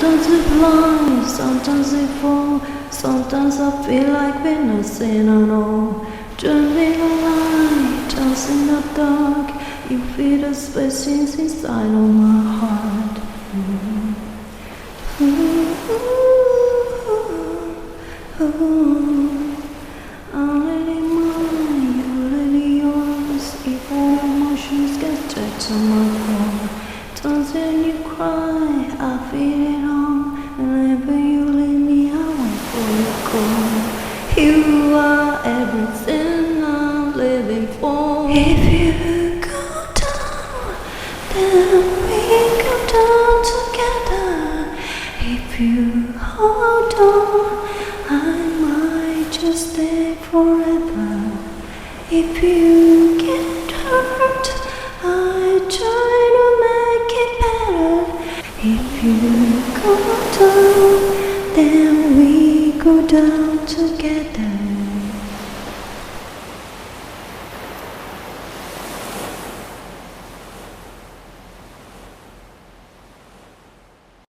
Sometimes we fly, sometimes we fall. Sometimes I feel like we're nothing at all. Dreaming a light, dancing in the dark. You feel the spaces inside of my heart. I'm really mine, you're really yours. If all emotions get tied to my core, times when you cry, I feel it all. Whenever you leave me, I wait for your call. You are everything I'm living for. If you go down, then we go down together. If you hold on, I might just stay forever. If you get hurt, I try to make it better. If you go down, then we go down together.